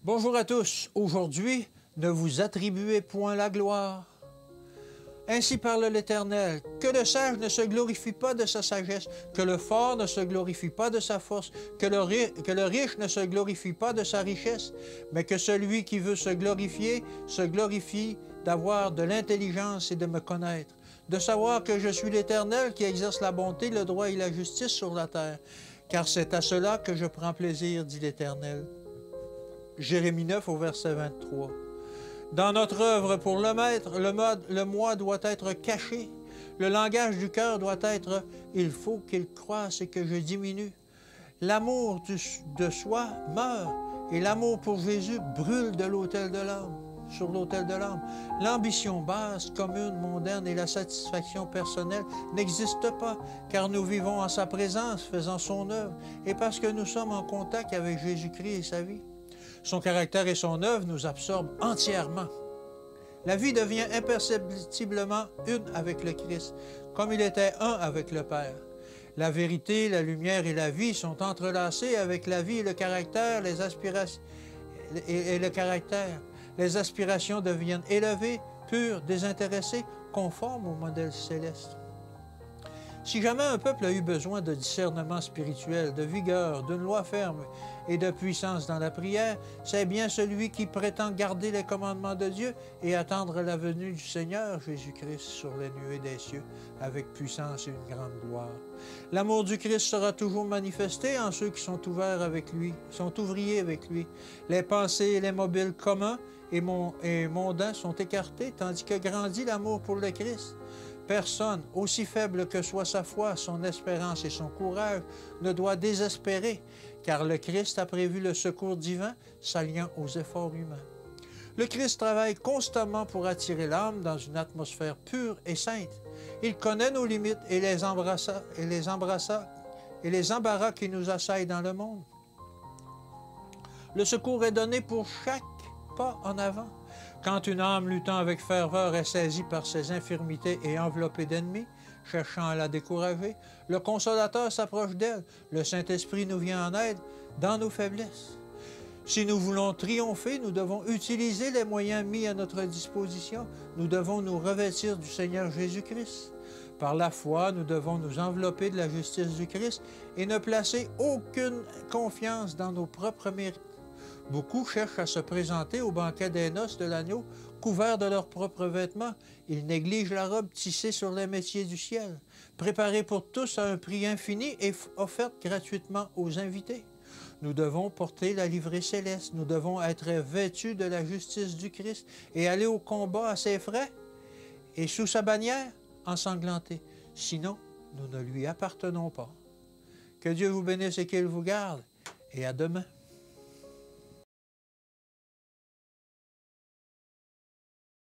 Bonjour à tous. Aujourd'hui, ne vous attribuez point la gloire. Ainsi parle l'Éternel, que le sage ne se glorifie pas de sa sagesse, que le fort ne se glorifie pas de sa force, que le riche ne se glorifie pas de sa richesse, mais que celui qui veut se glorifie d'avoir de l'intelligence et de me connaître, de savoir que je suis l'Éternel qui exerce la bonté, le droit et la justice sur la terre, car c'est à cela que je prends plaisir, dit l'Éternel. Jérémie 9 au verset 23. Dans notre œuvre pour le maître, le moi doit être caché. Le langage du cœur doit être « il faut qu'il croisse et que je diminue ». L'amour de soi meurt et l'amour pour Jésus brûle de l'autel de l'âme, sur l'autel de l'âme. L'ambition basse, commune, mondaine et la satisfaction personnelle n'existent pas, car nous vivons en sa présence, faisant son œuvre, et parce que nous sommes en contact avec Jésus-Christ et sa vie. Son caractère et son œuvre nous absorbent entièrement. La vie devient imperceptiblement une avec le Christ, comme il était un avec le Père. La vérité, la lumière et la vie sont entrelacées avec la vie et le caractère, les aspirations Les aspirations deviennent élevées, pures, désintéressées, conformes au modèle céleste. Si jamais un peuple a eu besoin de discernement spirituel, de vigueur, d'une loi ferme et de puissance dans la prière, c'est bien celui qui prétend garder les commandements de Dieu et attendre la venue du Seigneur Jésus-Christ sur les nuées des cieux avec puissance et une grande gloire. L'amour du Christ sera toujours manifesté en ceux qui sont ouverts avec lui, sont ouvriers avec lui. Les pensées et les mobiles communs et mondains sont écartés, tandis que grandit l'amour pour le Christ. Personne, aussi faible que soit sa foi, son espérance et son courage, ne doit désespérer, car le Christ a prévu le secours divin s'alliant aux efforts humains. Le Christ travaille constamment pour attirer l'âme dans une atmosphère pure et sainte. Il connaît nos limites et les embarras qui nous assaillent dans le monde. Le secours est donné pour chaque pas en avant. Quand une âme luttant avec ferveur est saisie par ses infirmités et enveloppée d'ennemis, cherchant à la décourager, le Consolateur s'approche d'elle. Le Saint-Esprit nous vient en aide dans nos faiblesses. Si nous voulons triompher, nous devons utiliser les moyens mis à notre disposition. Nous devons nous revêtir du Seigneur Jésus-Christ. Par la foi, nous devons nous envelopper de la justice du Christ et ne placer aucune confiance dans nos propres mérites. Beaucoup cherchent à se présenter au banquet des noces de l'agneau, couverts de leurs propres vêtements. Ils négligent la robe tissée sur les métiers du ciel, préparée pour tous à un prix infini et offerte gratuitement aux invités. Nous devons porter la livrée céleste, nous devons être vêtus de la justice du Christ et aller au combat à ses frais et sous sa bannière ensanglantés. Sinon, nous ne lui appartenons pas. Que Dieu vous bénisse et qu'il vous garde, et à demain.